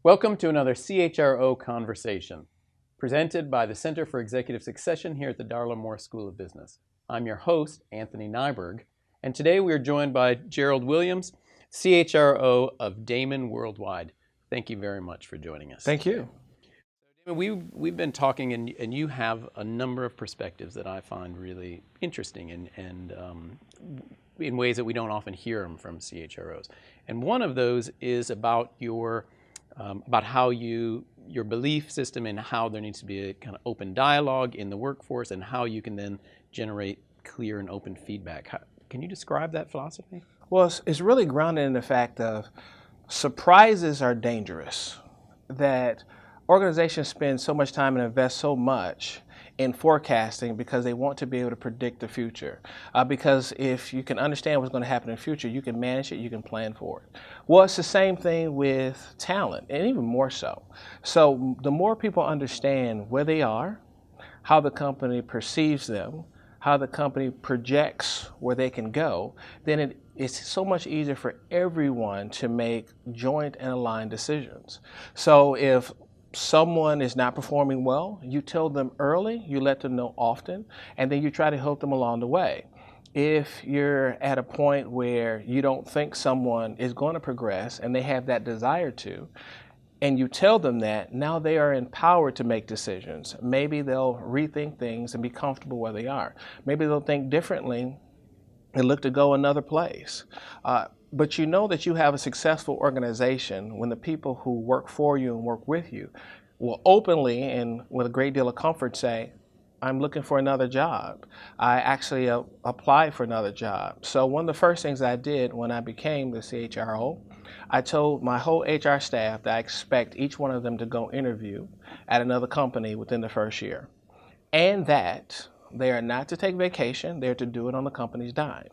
Welcome to another CHRO Conversation, presented by the Center for Executive Succession here at the Darla Moore School of Business. I'm your host, Anthony Nyberg, and today we are joined by Jerrold Williams, CHRO of Daymon Worldwide. Thank you very much for joining us. Thank you. We've been talking, and you have a number of perspectives that I find really interesting and in ways that we don't often hear them from CHROs. And one of those is about about how your belief system and how there needs to be a kind of open dialogue in the workforce and how you can then generate clear and open feedback. Can you describe that philosophy? Well, it's really grounded in the fact of surprises are dangerous, that organizations spend so much time and invest so much in forecasting because they want to be able to predict the future. Because if you can understand what's going to happen in the future, you can manage it, you can plan for it. Well, it's the same thing with talent, and even more so. So the more people understand where they are, how the company perceives them, how the company projects where they can go, then it's so much easier for everyone to make joint and aligned decisions. So if someone is not performing well, you tell them early, you let them know often, and then you try to help them along the way. If you're at a point where you don't think someone is going to progress and they have that desire to, and you tell them that, now they are empowered to make decisions. Maybe they'll rethink things and be comfortable where they are. Maybe they'll think differently and look to go another place. But you know that you have a successful organization when the people who work for you and work with you will openly and with a great deal of comfort say, I'm looking for another job. I actually applied for another job. So one of the first things I did when I became the CHRO, I told my whole HR staff that I expect each one of them to go interview at another company within the first year. And that they are not to take vacation, they're to do it on the company's dime.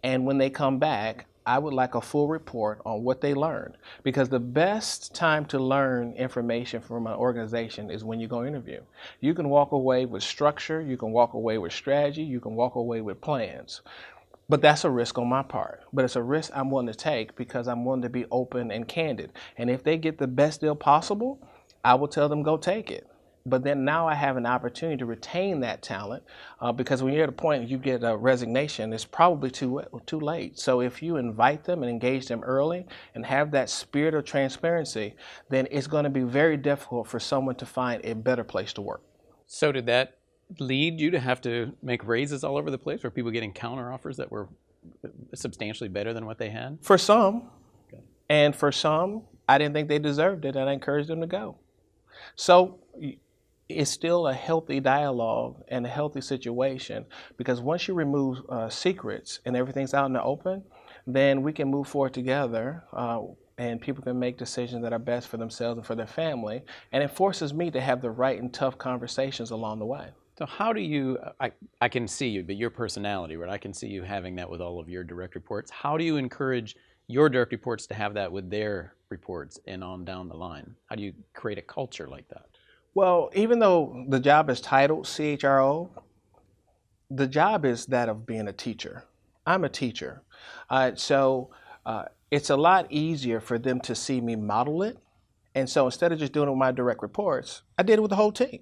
And when they come back, I would like a full report on what they learned, because the best time to learn information from an organization is when you go interview. You can walk away with structure, you can walk away with strategy, you can walk away with plans. But that's a risk on my part. But it's a risk I'm willing to take because I'm willing to be open and candid. And if they get the best deal possible, I will tell them go take it. But then now I have an opportunity to retain that talent because when you're at a point you get a resignation, it's probably too late. So if you invite them and engage them early and have that spirit of transparency, then it's going to be very difficult for someone to find a better place to work. So did that lead you to have to make raises all over the place? Were people getting counteroffers that were substantially better than what they had? For some, okay. And for some, I didn't think they deserved it, and I encouraged them to go. So it's still a healthy dialogue and a healthy situation, because once you remove secrets and everything's out in the open, then we can move forward together and people can make decisions that are best for themselves and for their family. And it forces me to have the right and tough conversations along the way. So how do you, I can see you, but your personality, right? I can see you having that with all of your direct reports. How do you encourage your direct reports to have that with their reports and on down the line? How do you create a culture like that? Well, even though the job is titled CHRO, the job is that of being a teacher. I'm a teacher. So it's a lot easier for them to see me model it. And so instead of just doing it with my direct reports, I did it with the whole team.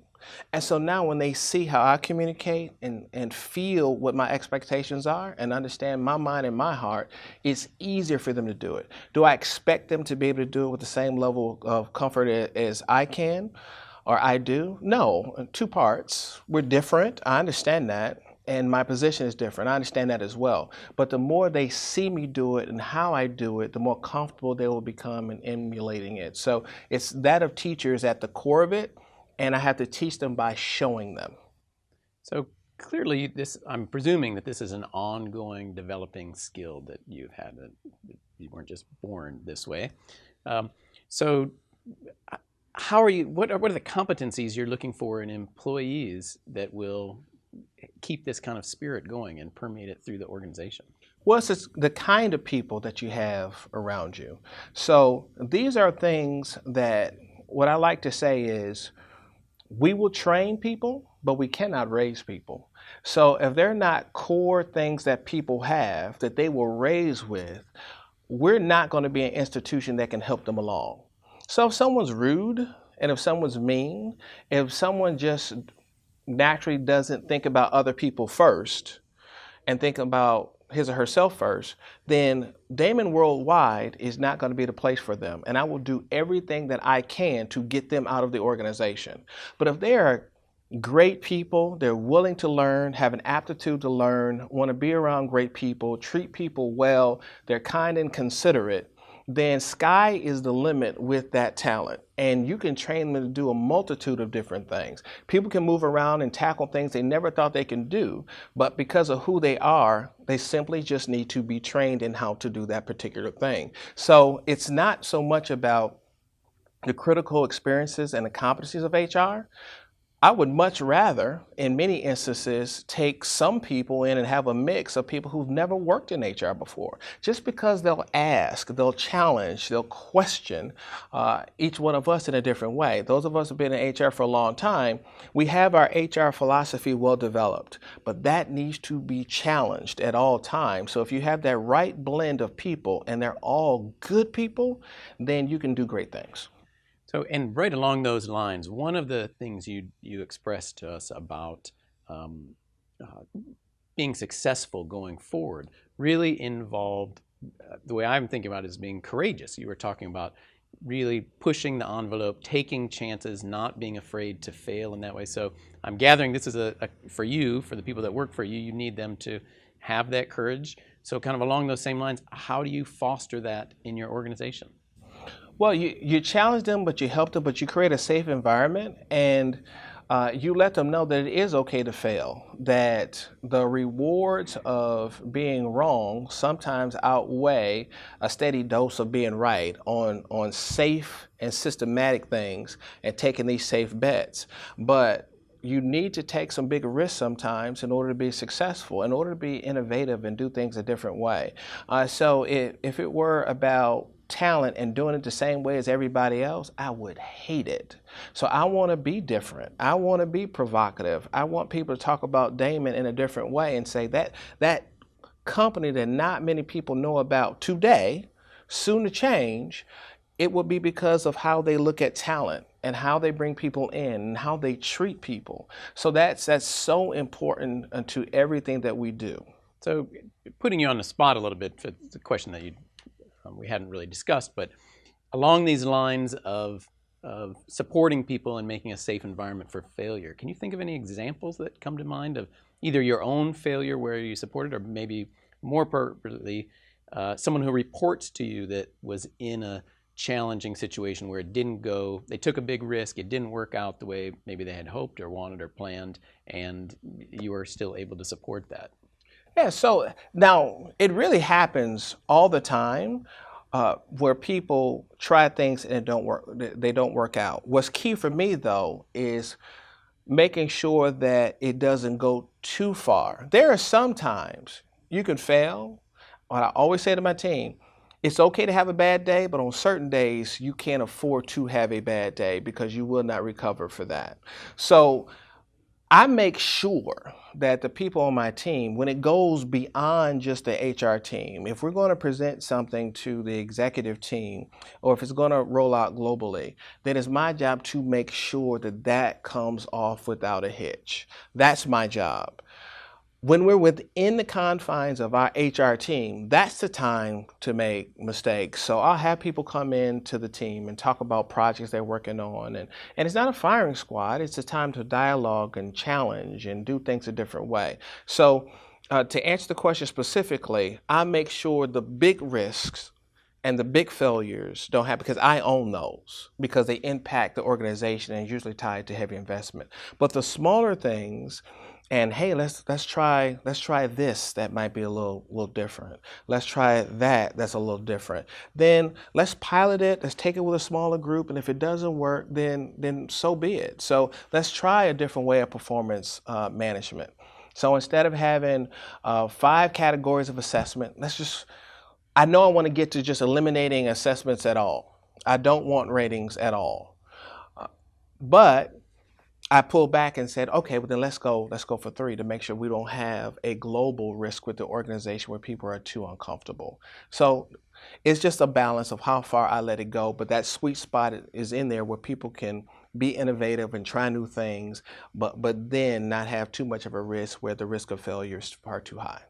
And so now when they see how I communicate and feel what my expectations are and understand my mind and my heart, it's easier for them to do it. Do I expect them to be able to do it with the same level of comfort as I can? Or I do? No, two parts. We're different. I understand that. And my position is different. I understand that as well. But the more they see me do it and how I do it, the more comfortable they will become in emulating it. So it's that of teachers at the core of it, and I have to teach them by showing them. So clearly, I'm presuming that this is an ongoing developing skill that you've had, that you weren't just born this way. So how are you, what are the competencies you're looking for in employees that will keep this kind of spirit going and permeate it through the organization? Well, it's the kind of people that you have around you. So these are things that, what I like to say is, we will train people, but we cannot raise people. So if they're not core things that people have that they were raised with, we're not going to be an institution that can help them along. So if someone's rude and if someone's mean, if someone just naturally doesn't think about other people first and think about his or herself first, then Daymon Worldwide is not going to be the place for them. And I will do everything that I can to get them out of the organization. But if they are great people, they're willing to learn, have an aptitude to learn, want to be around great people, treat people well, they're kind and considerate, then sky is the limit with that talent. And you can train them to do a multitude of different things. People can move around and tackle things they never thought they can do, but because of who they are, they simply just need to be trained in how to do that particular thing. So it's not so much about the critical experiences and the competencies of HR. I would much rather, in many instances, take some people in and have a mix of people who've never worked in HR before. Just because they'll ask, they'll challenge, they'll question each one of us in a different way. Those of us who've been in HR for a long time, we have our HR philosophy well developed, but that needs to be challenged at all times. So if you have that right blend of people and they're all good people, then you can do great things. So, and right along those lines, one of the things you expressed to us about being successful going forward really involved, the way I'm thinking about it is being courageous. You were talking about really pushing the envelope, taking chances, not being afraid to fail in that way. So I'm gathering this is for you, for the people that work for you, you need them to have that courage. So kind of along those same lines, how do you foster that in your organization? Well, you challenge them, but you help them, but you create a safe environment, and you let them know that it is okay to fail, that the rewards of being wrong sometimes outweigh a steady dose of being right on safe and systematic things and taking these safe bets. But you need to take some big risks sometimes in order to be successful, in order to be innovative and do things a different way. So if it were about talent and doing it the same way as everybody else, I would hate it. So I want to be different. I want to be provocative. I want people to talk about Daymon in a different way and say that company that not many people know about today, soon to change, it will be because of how they look at talent and how they bring people in and how they treat people. So that's so important to everything that we do. So putting you on the spot a little bit for the question that we hadn't really discussed, but along these lines of supporting people and making a safe environment for failure, can you think of any examples that come to mind of either your own failure where you supported, or maybe more appropriately, someone who reports to you that was in a challenging situation where it didn't go, they took a big risk, it didn't work out the way maybe they had hoped or wanted or planned, and you were still able to support that? Yeah, so now it really happens all the time where people try things and they don't work out. What's key for me though is making sure that it doesn't go too far. There are some times you can fail. What I always say to my team, it's okay to have a bad day, but on certain days you can't afford to have a bad day because you will not recover for that. So I make sure that the people on my team, when it goes beyond just the HR team, if we're going to present something to the executive team, or if it's going to roll out globally, then it's my job to make sure that that comes off without a hitch. That's my job. When we're within the confines of our HR team, that's the time to make mistakes. So I'll have people come in to the team and talk about projects they're working on. And it's not a firing squad. It's a time to dialogue and challenge and do things a different way. So to answer the question specifically, I make sure the big risks and the big failures don't happen because I own those, because they impact the organization and usually tied to heavy investment. But the smaller things, and hey, let's try this, that might be a little different. Let's try that's a little different. Then let's pilot it, let's take it with a smaller group, and if it doesn't work, then so be it. So let's try a different way of performance management. So instead of having 5 categories of assessment, I know I want to get to just eliminating assessments at all. I don't want ratings at all. But I pulled back and said, okay, well then let's go for 3 to make sure we don't have a global risk with the organization where people are too uncomfortable. So it's just a balance of how far I let it go, but that sweet spot is in there where people can be innovative and try new things, but then not have too much of a risk where the risk of failure is far too high.